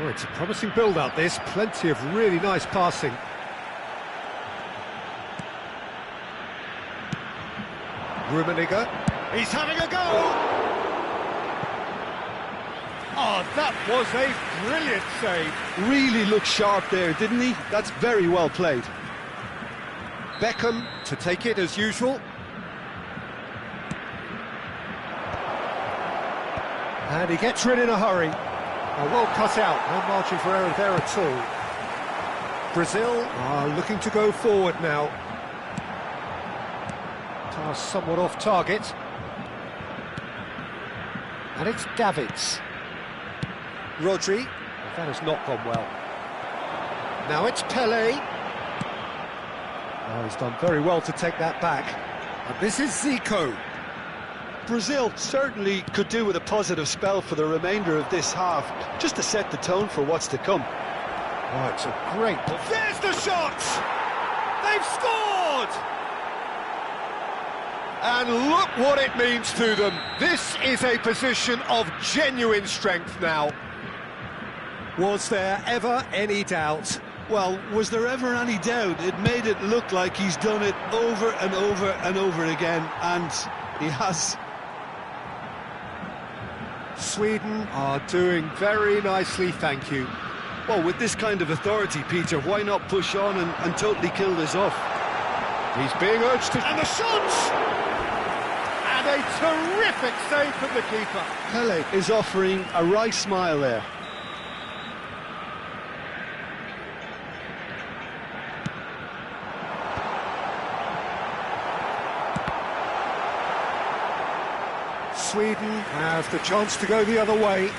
Oh, it's a promising build-up, this. Plenty of really nice passing. Rummenigge. He's having a go! Oh, that was a brilliant save. Really looked sharp there, didn't he? That's very well played. Beckham to take it as usual. And he gets rid in a hurry. Oh, well cut out, no margin for error there at all. Brazil are looking to go forward now. Pass somewhat off target. And it's Davids. Rodri. That has not gone well. Now it's Pelé. Oh, he's done very well to take that back. And this is Zico. Brazil certainly could do with a positive spell for the remainder of this half, just to set the tone for what's to come. Oh, it's a great ball. There's the shot! They've scored! And look what it means to them. This is a position of genuine strength now. Was there ever any doubt? Well, was there ever any doubt? It made it look like he's done it over and over and over again, and he has. Sweden are doing very nicely, thank you. Well, with this kind of authority, Peter, why not push on and totally kill this off? He's being urged to... And the shot! And a terrific save from the keeper. Pelé is offering a right smile there. Sweden have the chance to go the other way.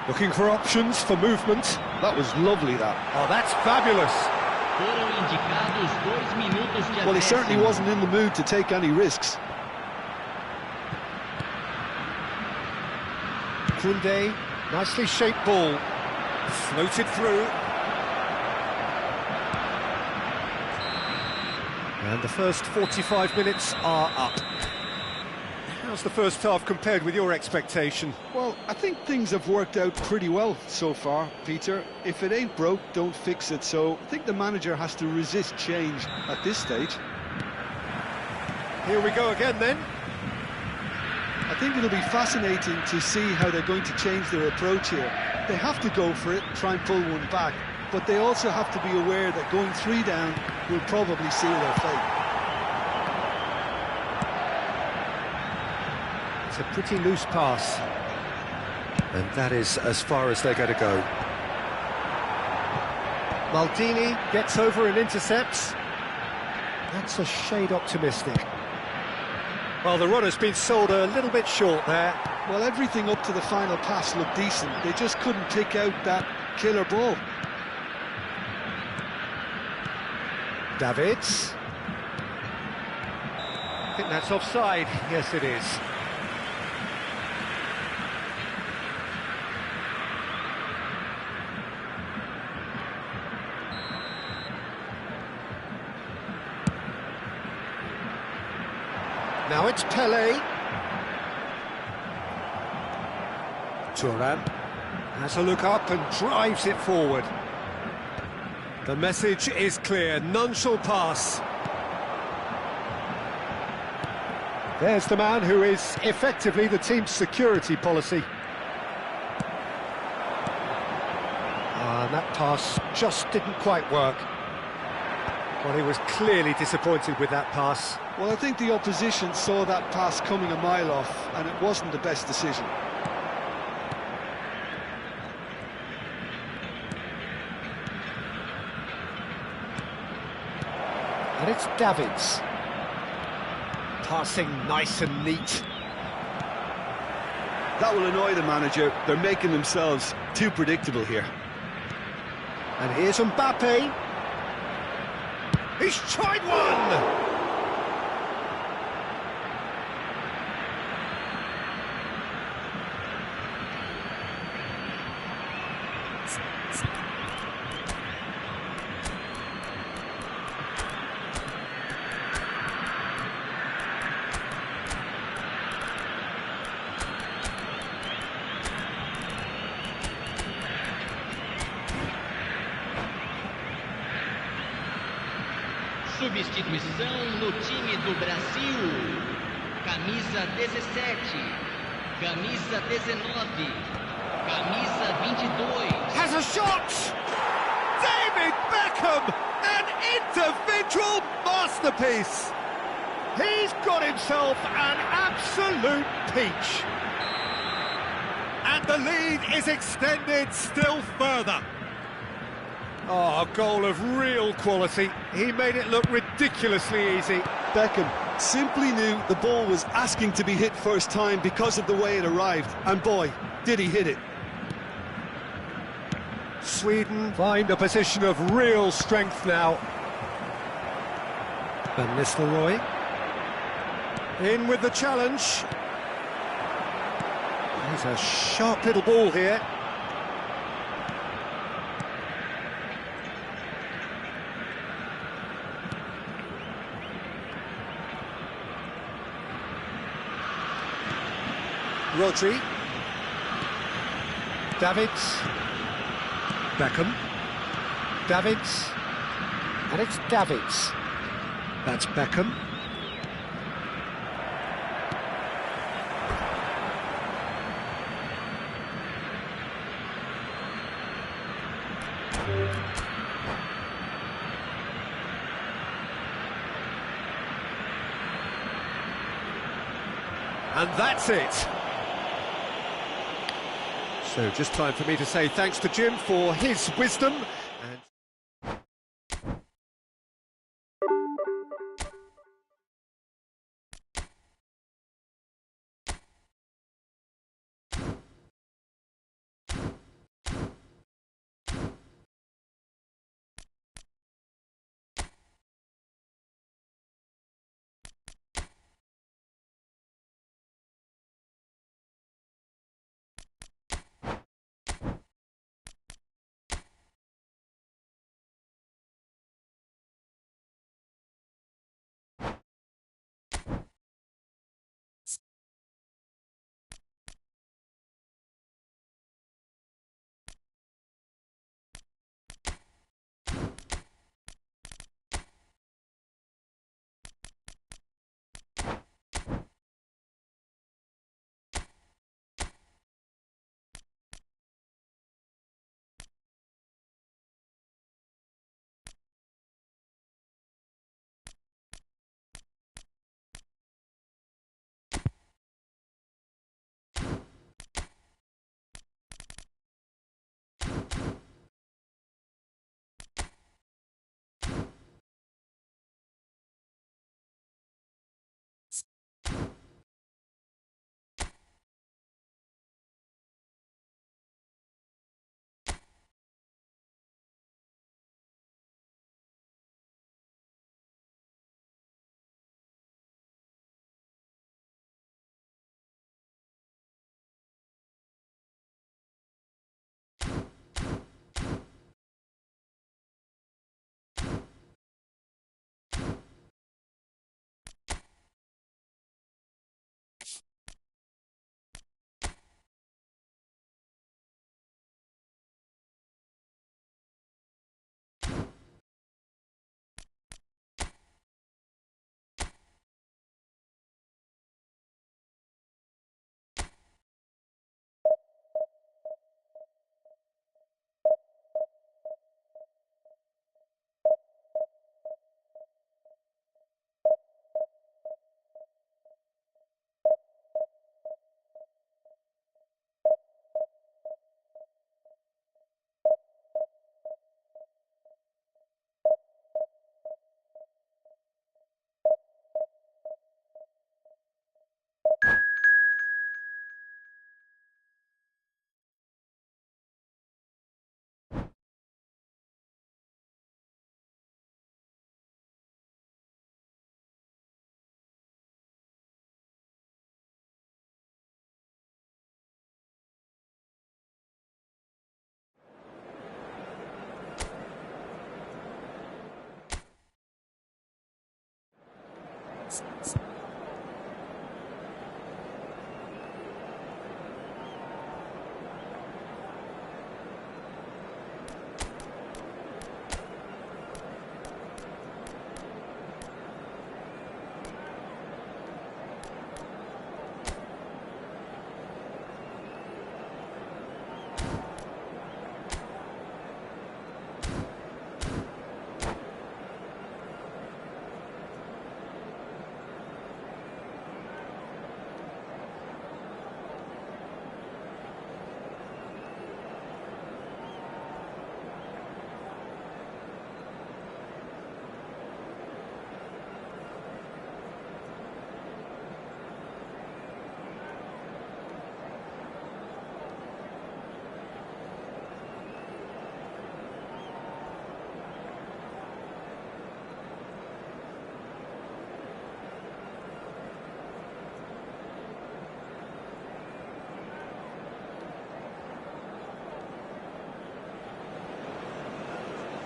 Looking for options for movement. That was lovely, that. Oh, that's fabulous. Foram indicados 2 minutos de Well, he certainly acréscimo. wasn't in the mood to take any risks. Koundé, nicely shaped ball, floated through. And the first 45 minutes are up. How's the first half compared with your expectation? Well, I think things have worked out pretty well so far, Peter. If it ain't broke, don't fix it. So I think the manager has to resist change at this stage. Here we go again then. I think it'll be fascinating to see how they're going to change their approach here. They have to go for it, try and pull one back, but they also have to be aware that going 3 down will probably seal their fate. It's a pretty loose pass. And that is as far as they're going to go. Maldini gets over and intercepts. That's a shade optimistic. Well, the runner's been sold a little bit short there. Well, everything up to the final pass looked decent. They just couldn't pick out that killer ball. Davids. I think that's offside. Yes, it is. Now it's Pelé. Turan has a look up and drives it forward. The message is clear, none shall pass. There's the man who is effectively the team's security policy. And that pass just didn't quite work. Well, he was clearly disappointed with that pass. Well, I think the opposition saw that pass coming a mile off, and it wasn't the best decision. And it's Davids. Passing nice and neat. That will annoy the manager. They're making themselves too predictable here. And here's Mbappe. He's tried one! Substituição no time do Brasil. Camisa 17, camisa 19, camisa 22. Has a shot! David Beckham! An individual masterpiece! He's got himself an absolute peach. And the lead is extended still further. Oh, a goal of real quality. He made it look ridiculously easy. Beckham simply knew the ball was asking to be hit first time because of the way it arrived. And boy, did he hit it. Sweden find a position of real strength now. Van Nistelrooy. In with the challenge. He's a sharp little ball here. Rodri. Davids. Beckham. Davids. And it's Davids. That's Beckham. And that's it. So just time for me to say thanks to Jim for his wisdom.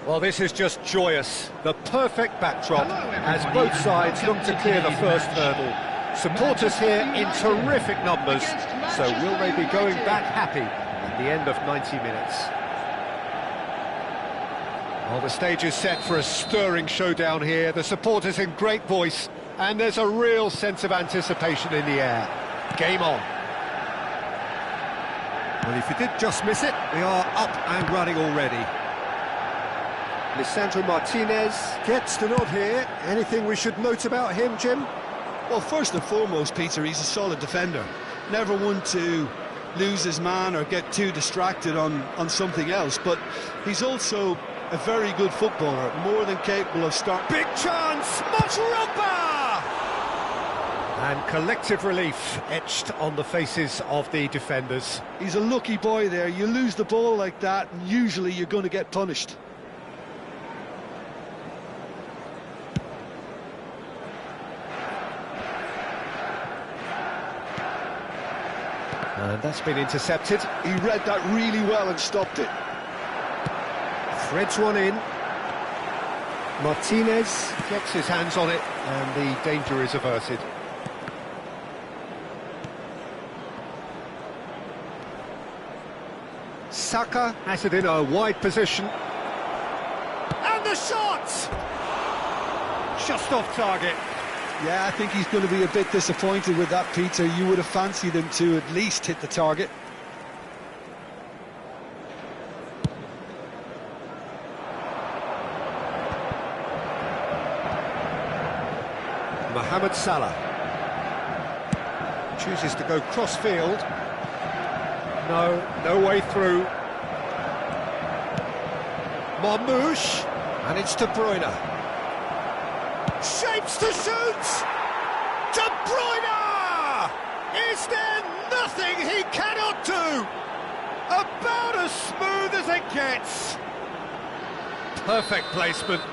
Well, this is just joyous. The perfect backdrop as both sides look to clear the first hurdle. Supporters here in terrific numbers, so will they be going back happy at the end of 90 minutes? Well, the stage is set for a stirring showdown here. The supporters in great voice, and there's a real sense of anticipation in the air. Game on. Well, if you did just miss it, we are up and running already. Lisandro Martinez gets the nod here. Anything we should note about him, Jim? Well, first and foremost, Peter, he's a solid defender. Never one to lose his man or get too distracted on something else, but he's also a very good footballer, more than capable of starting. Big chance! Mazraoui! And collective relief etched on the faces of the defenders. He's a lucky boy there. You lose the ball like that, and usually you're going to get punished. And that's been intercepted. He read that really well and stopped it. Threads one in. Martinez gets his hands on it, and the danger is averted. Saka has it in a wide position. And the shot! Just off target. Yeah, I think he's going to be a bit disappointed with that, Peter. You would have fancied him to at least hit the target. Mohamed Salah chooses to go cross-field. No way through. Marmoush, and it's De Bruyne. Shapes to shoot! De Bruyne! Is there nothing he cannot do? About as smooth as it gets. Perfect placement.